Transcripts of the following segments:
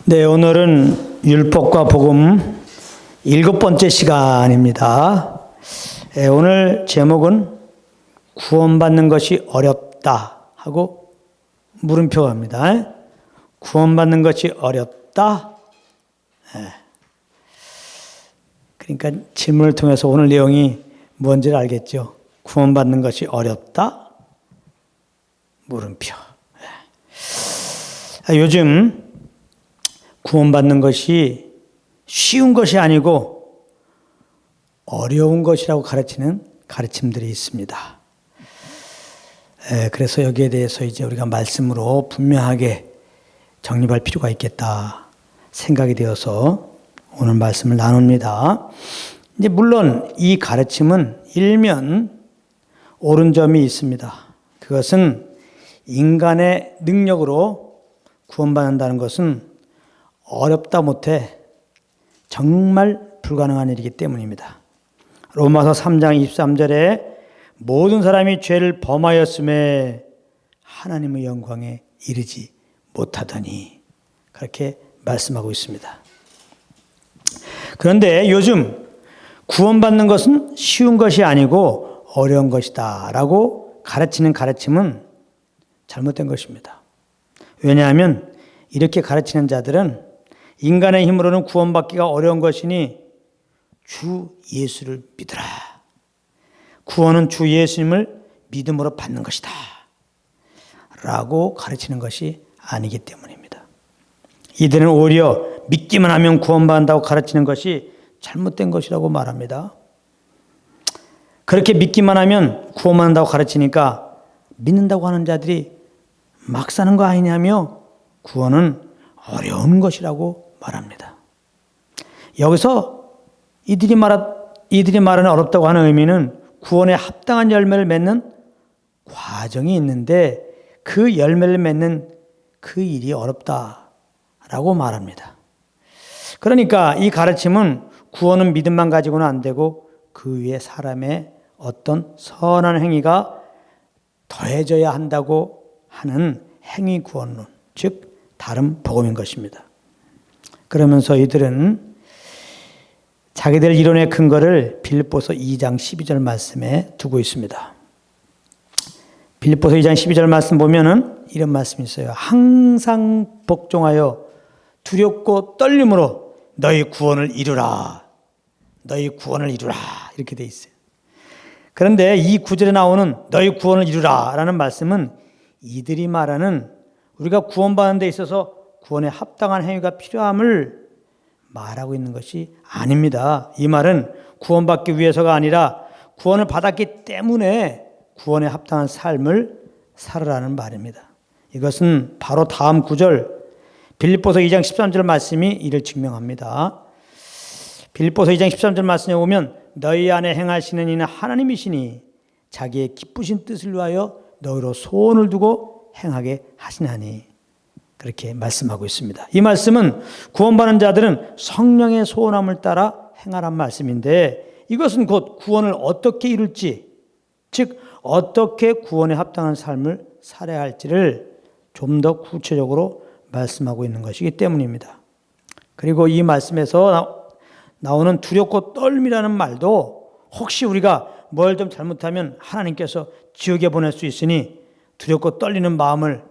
네, 오늘은 율법과 복음 7번째 시간입니다. 오늘 제목은 구원받는 것이 어렵다 하고 물음표가 합니다. 구원받는 것이 어렵다. 그러니까 질문을 통해서 오늘 내용이 뭔지를 알겠죠. 구원받는 것이 어렵다. 물음표. 요즘 구원받는 것이 쉬운 것이 아니고 어려운 것이라고 가르치는 가르침들이 있습니다. 그래서 여기에 대해서 이제 우리가 말씀으로 분명하게 정립할 필요가 있겠다 생각이 되어서 오늘 말씀을 나눕니다. 이제 물론 이 가르침은 일면 옳은 점이 있습니다. 그것은 인간의 능력으로 구원받는다는 것은 어렵다 못해 정말 불가능한 일이기 때문입니다. 로마서 3장 23절에 모든 사람이 죄를 범하였음에 하나님의 영광에 이르지 못하더니 그렇게 말씀하고 있습니다. 그런데 요즘 구원받는 것은 쉬운 것이 아니고 어려운 것이다 라고 가르치는 가르침은 잘못된 것입니다. 왜냐하면 이렇게 가르치는 자들은 인간의 힘으로는 구원받기가 어려운 것이니 주 예수를 믿으라. 구원은 주 예수님을 믿음으로 받는 것이다. 라고 가르치는 것이 아니기 때문입니다. 이들은 오히려 믿기만 하면 구원받는다고 가르치는 것이 잘못된 것이라고 말합니다. 그렇게 믿기만 하면 구원받는다고 가르치니까 믿는다고 하는 자들이 막 사는 거 아니냐며 구원은 어려운 것이라고 말합니다. 여기서 이들이 말하는 어렵다고 하는 의미는 구원에 합당한 열매를 맺는 과정이 있는데 그 열매를 맺는 그 일이 어렵다라고 말합니다. 그러니까 이 가르침은 구원은 믿음만 가지고는 안 되고 그 위에 사람의 어떤 선한 행위가 더해져야 한다고 하는 행위 구원론, 즉 다른 복음인 것입니다. 그러면서 이들은 자기들 이론의 근거를 빌립보서 2장 12절 말씀에 두고 있습니다. 빌립보서 2장 12절 말씀 보면은 이런 말씀이 있어요. 항상 복종하여 두렵고 떨림으로 너희 구원을 이루라. 너희 구원을 이루라. 이렇게 돼 있어요. 그런데 이 구절에 나오는 너희 구원을 이루라 라는 말씀은 이들이 말하는 우리가 구원받는 데 있어서 구원에 합당한 행위가 필요함을 말하고 있는 것이 아닙니다. 이 말은 구원받기 위해서가 아니라 구원을 받았기 때문에 구원에 합당한 삶을 살으라는 말입니다. 이것은 바로 다음 구절 빌립보서 2장 13절 말씀이 이를 증명합니다. 빌립보서 2장 13절 말씀에 보면 너희 안에 행하시는 이는 하나님이시니 자기의 기쁘신 뜻을 위하여 너희로 소원을 두고 행하게 하시나니 그렇게 말씀하고 있습니다. 이 말씀은 구원받는 자들은 성령의 소원함을 따라 행하란 말씀인데 이것은 곧 구원을 어떻게 이룰지 즉 어떻게 구원에 합당한 삶을 살아야 할지를 좀 더 구체적으로 말씀하고 있는 것이기 때문입니다. 그리고 이 말씀에서 나오는 두렵고 떨림이라는 말도 혹시 우리가 뭘 좀 잘못하면 하나님께서 지옥에 보낼 수 있으니 두렵고 떨리는 마음을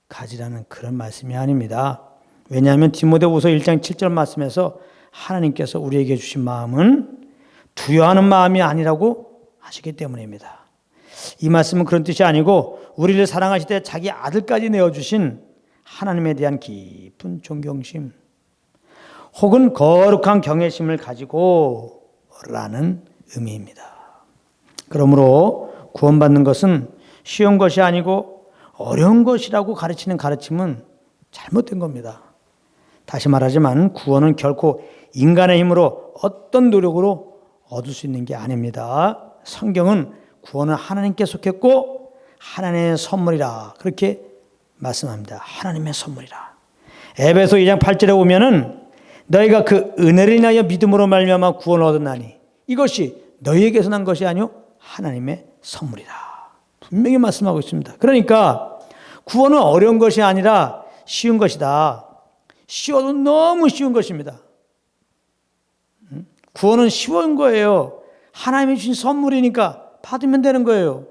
가지라는 그런 말씀이 아닙니다. 왜냐하면 디모데후서 1장 7절 말씀에서 하나님께서 우리에게 주신 마음은 두려워하는 마음이 아니라고 하시기 때문입니다. 이 말씀은 그런 뜻이 아니고 우리를 사랑하시되 자기 아들까지 내어주신 하나님에 대한 깊은 존경심 혹은 거룩한 경외심을 가지고 라는 의미입니다. 그러므로 구원받는 것은 쉬운 것이 아니고 어려운 것이라고 가르치는 가르침은 잘못된 겁니다. 다시 말하지만 구원은 결코 인간의 힘으로 어떤 노력으로 얻을 수 있는 게 아닙니다. 성경은 구원은 하나님께 속했고 하나님의 선물이라 그렇게 말씀합니다. 하나님의 선물이라. 에베소 2장 8절에 보면은 너희가 그 은혜를 인하여 믿음으로 말미암아 구원을 얻었나니 이것이 너희에게서 난 것이 아니요 하나님의 선물이다. 분명히 말씀하고 있습니다. 그러니까 구원은 어려운 것이 아니라 쉬운 것이다. 쉬워도 너무 쉬운 것입니다. 구원은 쉬운 거예요. 하나님이 주신 선물이니까 받으면 되는 거예요.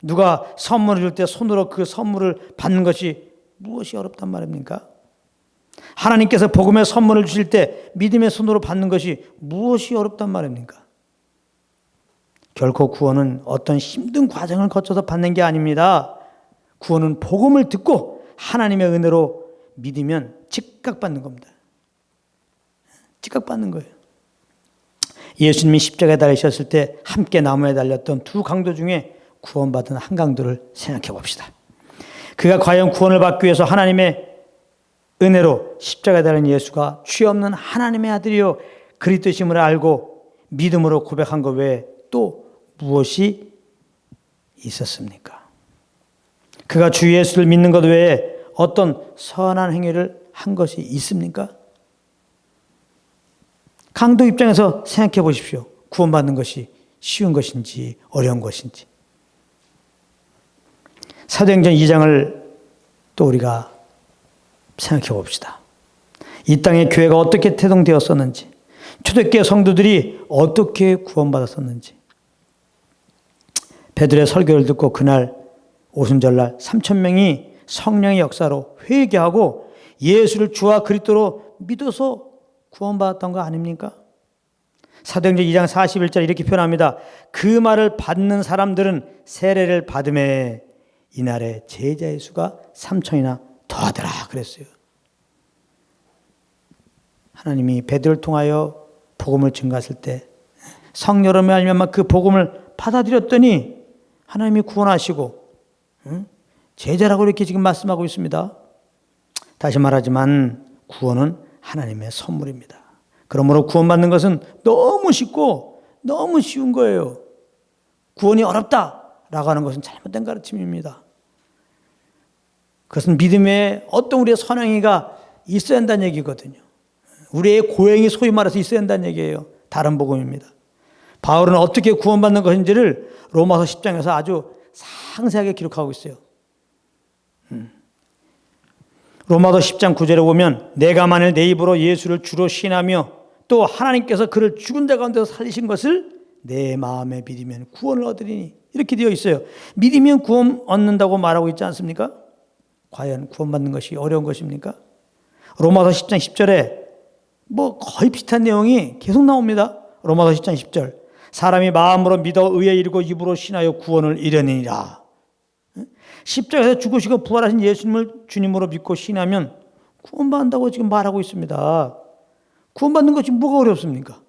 누가 선물을 줄 때 손으로 그 선물을 받는 것이 무엇이 어렵단 말입니까? 하나님께서 복음의 선물을 주실 때 믿음의 손으로 받는 것이 무엇이 어렵단 말입니까? 결코 구원은 어떤 힘든 과정을 거쳐서 받는 게 아닙니다. 구원은 복음을 듣고 하나님의 은혜로 믿으면 즉각 받는 겁니다. 즉각 받는 거예요. 예수님이 십자가에 달리셨을 때 함께 나무에 달렸던 두 강도 중에 구원받은 한 강도를 생각해 봅시다. 그가 과연 구원을 받기 위해서 하나님의 은혜로 십자가에 달린 예수가 죄 없는 하나님의 아들이요 그리스도심을 알고 믿음으로 고백한 것 외에 또 무엇이 있었습니까? 그가 주 예수를 믿는 것 외에 어떤 선한 행위를 한 것이 있습니까? 강도 입장에서 생각해 보십시오. 구원받는 것이 쉬운 것인지 어려운 것인지. 사도행전 2장을 또 우리가 생각해 봅시다. 이 땅의 교회가 어떻게 태동되었었는지, 초대교회 성도들이 어떻게 구원받았었는지. 베드로의 설교를 듣고 그날 오순절날 3,000명이 성령의 역사로 회개하고 예수를 주와 그리스도로 믿어서 구원받았던 거 아닙니까? 사도행전 2장 41절 이렇게 표현합니다. 그 말을 받는 사람들은 세례를 받음에 이날에 제자의 수가 3,000이나 더하더라 그랬어요. 하나님이 베드로를 통하여 복음을 증거했을 때 성령으로 말미암아 그 복음을 받아들였더니 하나님이 구원하시고 제자라고 이렇게 지금 말씀하고 있습니다. 다시 말하지만 구원은 하나님의 선물입니다. 그러므로 구원받는 것은 너무 쉽고 너무 쉬운 거예요. 구원이 어렵다라고 하는 것은 잘못된 가르침입니다. 그것은 믿음에 어떤 우리의 선행이가 있어야 한다는 얘기거든요. 우리의 고행이 소위 말해서 있어야 한다는 얘기예요. 다른 복음입니다. 바울은 어떻게 구원받는 것인지를 로마서 10장에서 아주 상세하게 기록하고 있어요. 로마서 10장 9절에 보면 내가 만일 내 입으로 예수를 주로 시인하며 또 하나님께서 그를 죽은 자 가운데서 살리신 것을 내 마음에 믿으면 구원을 얻으리니 이렇게 되어 있어요. 믿으면 구원 얻는다고 말하고 있지 않습니까? 과연 구원받는 것이 어려운 것입니까? 로마서 10장 10절에 거의 비슷한 내용이 계속 나옵니다. 로마서 10장 10절 사람이 마음으로 믿어 의에 이르고 입으로 신하여 구원을 이르느니라. 십자가에서 죽으시고 부활하신 예수님을 주님으로 믿고 신하면 구원받는다고 지금 말하고 있습니다. 구원받는 것이 뭐가 어렵습니까?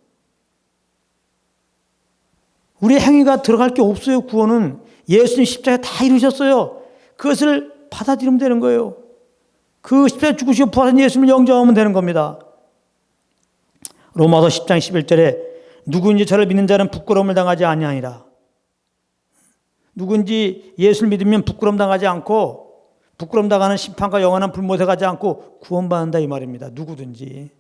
우리 행위가 들어갈 게 없어요. 구원은 예수님 십자가에 다 이루셨어요. 그것을 받아들이면 되는 거예요. 그 십자가에 죽으시고 부활하신 예수님을 영접하면 되는 겁니다. 로마서 10장 11절에 누구인지 저를 믿는 자는 부끄러움을 당하지 아니하니라. 누군지 예수를 믿으면 부끄러움 당하지 않고 부끄러움 당하는 심판과 영원한 불못에 가지 않고 구원받는다 이 말입니다. 누구든지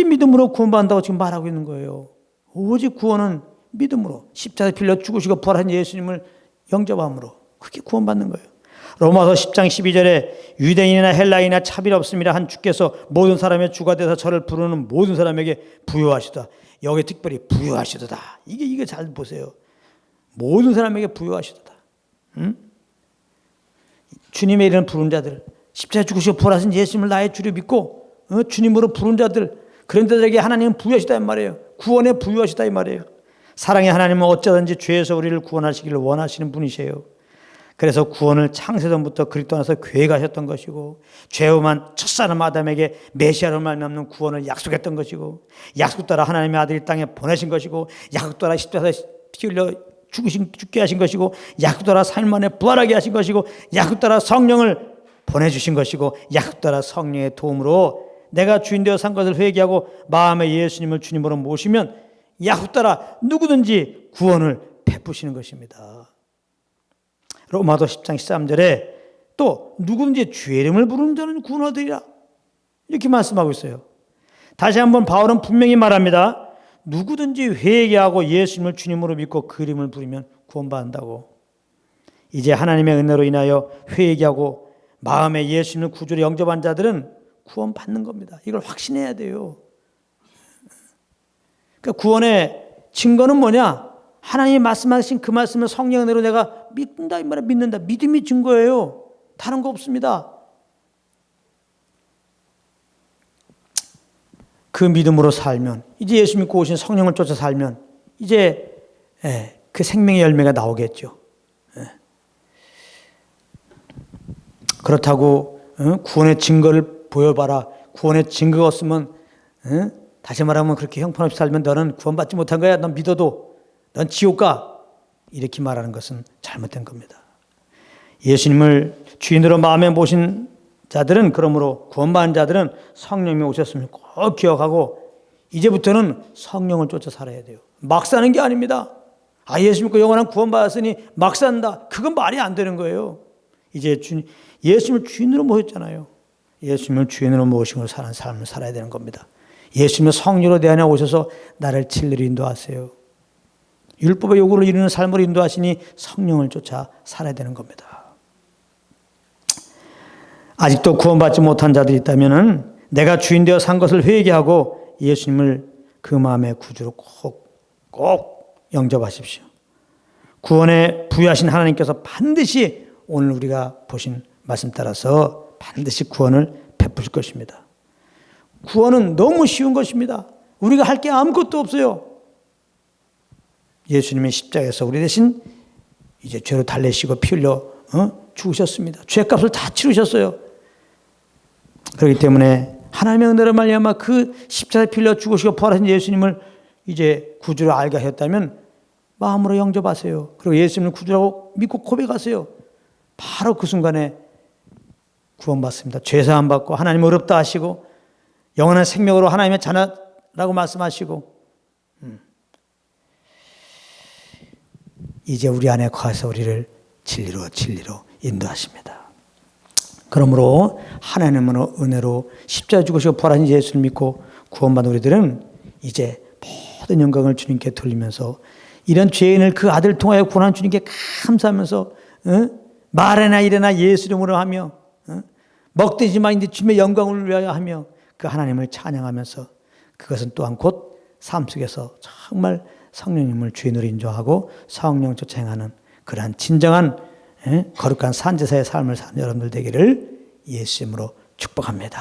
믿음으로 구원받는다고 지금 말하고 있는 거예요. 오직 구원은 믿음으로 십자가에 빌려 죽으시고 부활한 예수님을 영접함으로 그렇게 구원받는 거예요. 로마서 10장 12절에 유대인이나 헬라인이나 차별 없음이라 한 주께서 모든 사람의 주가 되서 저를 부르는 모든 사람에게 부여하시다. 여기 특별히 부여하시도다. 이게 잘 보세요. 모든 사람에게 부여하시도다. 주님의 이름을 부른 자들, 십자가에 죽으시고 부활하신 예수님을 나의 주로 믿고 주님으로 부른 자들, 그런 자들에게 하나님은 부여하시다 이 말이에요. 구원에 부여하시다 이 말이에요. 사랑의 하나님은 어쩌든지 죄에서 우리를 구원하시기를 원하시는 분이세요. 그래서 구원을 창세전부터 그리스도 안에서 계획하셨던 것이고 죄음한 첫사람 아담에게 메시아로 말미암는 구원을 약속했던 것이고 약속 따라 하나님의 아들이 땅에 보내신 것이고 약속 따라 십자가에서 피 흘려 죽게 하신 것이고 약속 따라 3일 만에 부활하게 하신 것이고 약속 따라 성령을 보내주신 것이고 약속 따라 성령의 도움으로 내가 주인 되어 산 것을 회개하고 마음에 예수님을 주님으로 모시면 약속 따라 누구든지 구원을 베푸시는 것입니다. 로마서 10장 13절에 또 누구든지 주의 이름을 부르는 자는 구원 얻으리라 이렇게 말씀하고 있어요. 다시 한번 바울은 분명히 말합니다. 누구든지 회개하고 예수님을 주님으로 믿고 그 이름을 부르면 구원받는다고. 이제 하나님의 은혜로 인하여 회개하고 마음에 예수님을 구주로 영접한 자들은 구원받는 겁니다. 이걸 확신해야 돼요. 그러니까 구원의 증거는 뭐냐? 하나님이 말씀하신 그 말씀을 성령으로 내가 믿는다 이 말에 믿는다. 믿음이 증거예요. 다른 거 없습니다. 그 믿음으로 살면 이제 예수 믿고 오신 성령을 쫓아 살면 이제 그 생명의 열매가 나오겠죠. 그렇다고 구원의 증거를 보여봐라. 구원의 증거가 없으면 다시 말하면 그렇게 형편없이 살면 너는 구원받지 못한 거야. 넌 믿어도 넌 지옥 가. 이렇게 말하는 것은 잘못된 겁니다. 예수님을 주인으로 마음에 모신 자들은 그러므로 구원받은 자들은 성령이 오셨음을 꼭 기억하고 이제부터는 성령을 쫓아 살아야 돼요. 막 사는 게 아닙니다. 예수 믿고 영원한 구원받았으니 막 산다. 그건 말이 안 되는 거예요. 이제 예수님을 주인으로 모셨잖아요. 예수님을 주인으로 모시고 사는 삶을 살아야 되는 겁니다. 예수님을 성령으로 내 안에 오셔서 나를 진리로 인도하세요. 율법의 요구를 이루는 삶으로 인도하시니 성령을 쫓아 살아야 되는 겁니다. 아직도 구원받지 못한 자들이 있다면 내가 주인 되어 산 것을 회개하고 예수님을 그 마음의 구주로 꼭 영접하십시오. 구원에 부여하신 하나님께서 반드시 오늘 우리가 보신 말씀 따라서 반드시 구원을 베푸실 것입니다. 구원은 너무 쉬운 것입니다. 우리가 할 게 아무것도 없어요. 예수님이 십자가에서 우리 대신 이제 죄로 달래시고 피 흘려 죽으셨습니다. 죄값을 다 치르셨어요. 그렇기 때문에 하나님의 은혜로 말미암아 그 십자가에 피 흘려 죽으시고 부활하신 예수님을 이제 구주로 알게 하셨다면 마음으로 영접하세요. 그리고 예수님을 구주라고 믿고 고백하세요. 바로 그 순간에 구원받습니다. 죄사함 받고 하나님 어렵다 하시고 영원한 생명으로 하나님의 자녀라고 말씀하시고 이제 우리 안에 거하서 우리를 진리로 인도하십니다. 그러므로 하나님의 은혜로 십자가에 죽으시고 부활하신 예수를 믿고 구원받은 우리들은 이제 모든 영광을 주님께 돌리면서 이런 죄인을 그 아들을 통하여 구원한 주님께 감사하면서 말이나 일이나 예수 이름으로 하며 먹되지만 이제 주님의 영광을 위하여 하며 그 하나님을 찬양하면서 그것은 또한 곧 삶 속에서 정말 성령님을 주인으로 인정하고 성령 쫓아 행하는 그러한 진정한 거룩한 산제사의 삶을 사는 여러분들 되기를 예수 이름으로 축복합니다.